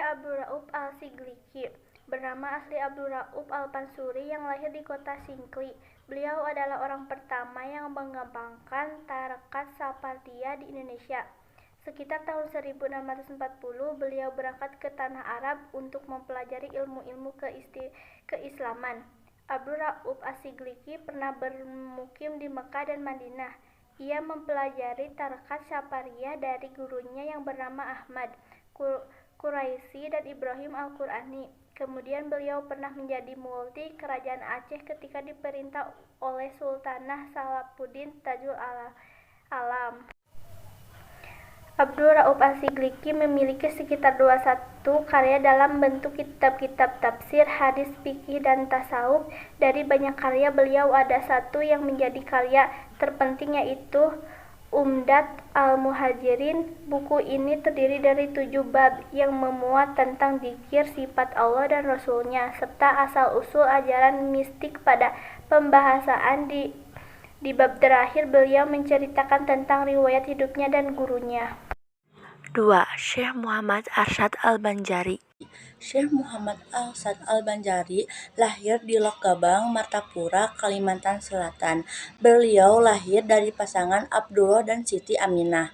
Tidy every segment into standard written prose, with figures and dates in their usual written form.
Abdul Rauf Al-Sigliki. Bernama asli Abdul Rauf Al-Pansuri yang lahir di kota Singkli. Beliau adalah orang pertama yang mengembangkan tarekat Sapartia di Indonesia. Sekitar tahun 1640, beliau berangkat ke tanah Arab untuk mempelajari ilmu-ilmu keislaman. Abdul Rauf As-Sigliki pernah bermukim di Mekah dan Madinah. Ia mempelajari tarekat Sapariyah dari gurunya yang bernama Ahmad Quraisy dan Ibrahim Al-Qurani. Kemudian beliau pernah menjadi multi kerajaan Aceh ketika diperintah oleh Sultanah Salahuddin Tajul Alam. Abdul Rauf As-Sigliki memiliki sekitar 21 karya dalam bentuk kitab-kitab tafsir, hadis, fikih, dan tasawuf. Dari banyak karya beliau ada satu yang menjadi karya terpenting, yaitu Umdat Al-Muhajirin. Buku ini terdiri dari 7 bab yang memuat tentang zikir, sifat Allah dan Rasulnya, serta asal-usul ajaran mistik. Pada pembahasan di bab terakhir, beliau menceritakan tentang riwayat hidupnya dan gurunya. 2. Syekh Muhammad Arsyad Al-Banjari. Syekh Muhammad Arsyad Al-Banjari lahir di Lok Gabang, Martapura, Kalimantan Selatan. Beliau lahir dari pasangan Abdullah dan Siti Aminah.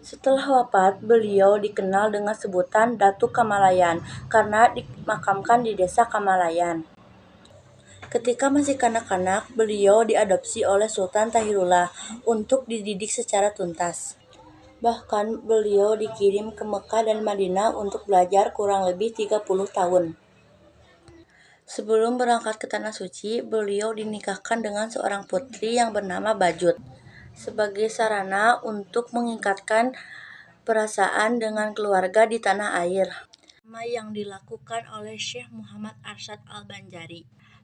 Setelah wafat, beliau dikenal dengan sebutan Datuk Kamalayan karena dimakamkan di desa Kamalayan. Ketika masih kanak-kanak, beliau diadopsi oleh Sultan Tahirullah untuk dididik secara tuntas. Bahkan beliau dikirim ke Mekah dan Madinah untuk belajar kurang lebih 30 tahun. Sebelum berangkat ke Tanah Suci, beliau dinikahkan dengan seorang putri yang bernama Bajut, sebagai sarana untuk mengikatkan perasaan dengan keluarga di tanah air. Nama yang dilakukan oleh Syekh Muhammad Arsyad Al-Banjari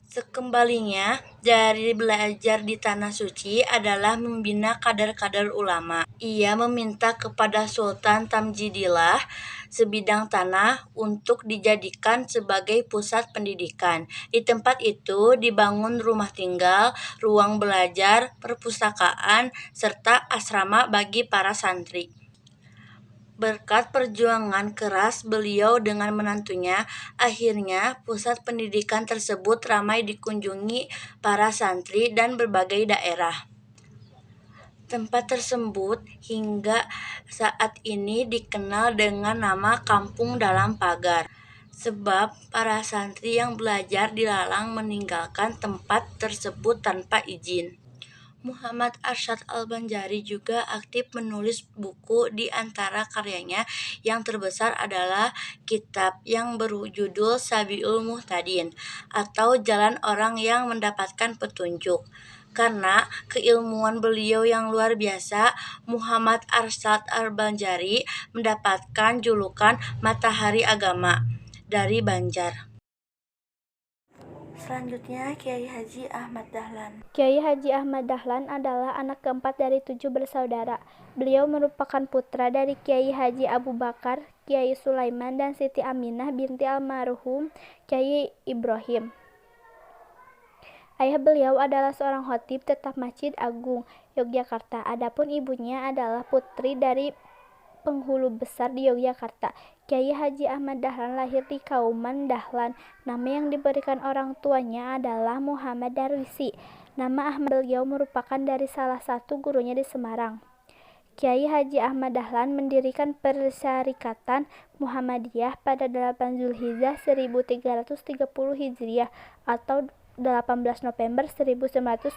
sekembalinya dari belajar di Tanah Suci adalah membina kader-kader ulama. Ia meminta kepada Sultan Tamjidillah sebidang tanah untuk dijadikan sebagai pusat pendidikan. Di tempat itu dibangun rumah tinggal, ruang belajar, perpustakaan, serta asrama bagi para santri. Berkat perjuangan keras beliau dengan menantunya, akhirnya pusat pendidikan tersebut ramai dikunjungi para santri dan berbagai daerah. Tempat tersebut hingga saat ini dikenal dengan nama Kampung Dalam Pagar, sebab para santri yang belajar dilarang meninggalkan tempat tersebut tanpa izin. Muhammad Arsyad Al-Banjari juga aktif menulis buku. Di antara karyanya yang terbesar adalah kitab yang berjudul Sabilul Muhtadin atau Jalan Orang yang Mendapatkan Petunjuk. Karena keilmuan beliau yang luar biasa, Muhammad Arsyad Al-Banjari mendapatkan julukan Matahari Agama dari Banjar. Selanjutnya, Kiai Haji Ahmad Dahlan. Kiai Haji Ahmad Dahlan adalah anak keempat dari 7 bersaudara. Beliau merupakan putra dari Kiai Haji Abu Bakar, Kiai Sulaiman, dan Siti Aminah binti almarhum Kiai Ibrahim. Ayah beliau adalah seorang khatib tetap Masjid Agung, Yogyakarta. Adapun ibunya adalah putri dari penghulu besar di Yogyakarta. Kiai Haji Ahmad Dahlan lahir di Kauman Dahlan. Nama yang diberikan orang tuanya adalah Muhammad Darwisi. Nama Ahmad beliau merupakan dari salah satu gurunya di Semarang. Kiai Haji Ahmad Dahlan mendirikan Persyarikatan Muhammadiyah pada 8 Zulhijjah 1330 Hijriah atau 18 November 1912.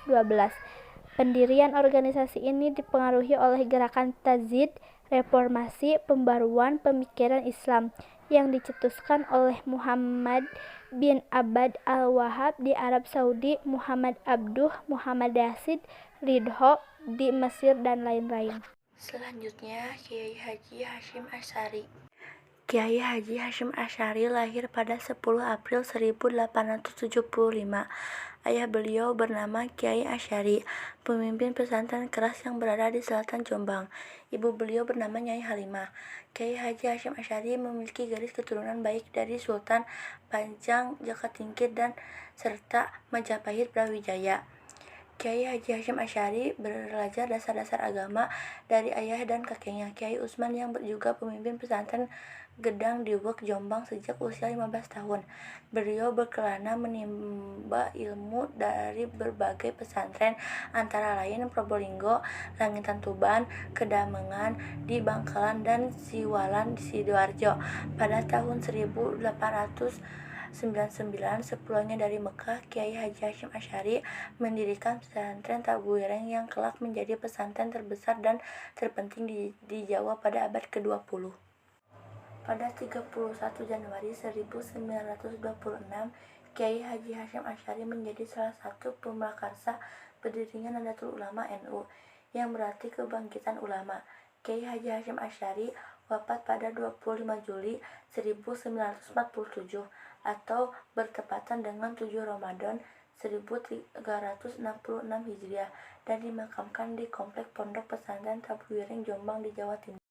Pendirian organisasi ini dipengaruhi oleh gerakan tajdid, reformasi, pembaruan pemikiran Islam yang dicetuskan oleh Muhammad bin Abad al-Wahhab di Arab Saudi, Muhammad Abduh, Muhammad Rashid Ridho di Mesir, dan lain-lain. Selanjutnya, Kiai Haji Hashim Asy'ari. Kiai Haji Hashim Asy'ari lahir pada 10 April 1875. Ayah beliau bernama Kiai Asy'ari, pemimpin pesantren keras yang berada di selatan Jombang. Ibu beliau bernama Nyai Halimah. Kiai Haji Hashim Asy'ari memiliki garis keturunan baik dari Sultan Panjang Jakatingkir dan serta Majapahit Brawijaya. Kiai Haji Hashim Asy'ari belajar dasar-dasar agama dari ayah dan kakeknya, Kiai Utsman, yang juga pemimpin pesantren Gedang Diwek, Jombang sejak usia 15 tahun. Beliau berkelana menimba ilmu dari berbagai pesantren antara lain Probolinggo, Langitan Tuban, Kedamengan di Bangkalan dan Siwalan di Sidoarjo. Pada tahun 1899, sepulangnya dari Mekah, Kiai Haji Hasyim Asy'ari mendirikan pesantren Tabuireng yang kelak menjadi pesantren terbesar dan terpenting di Jawa pada abad ke-20. Pada 31 Januari 1926, Kiai Haji Hasyim Asy'ari menjadi salah satu pemakarsa berdirinya Nahdlatul Ulama NU, yang berarti kebangkitan ulama. Kiai Haji Hasyim Asy'ari wafat pada 25 Juli 1947 atau bertepatan dengan 7 Ramadan 1366 Hijriah dan dimakamkan di Komplek Pondok Pesantren Tabuireng, Jombang di Jawa Timur.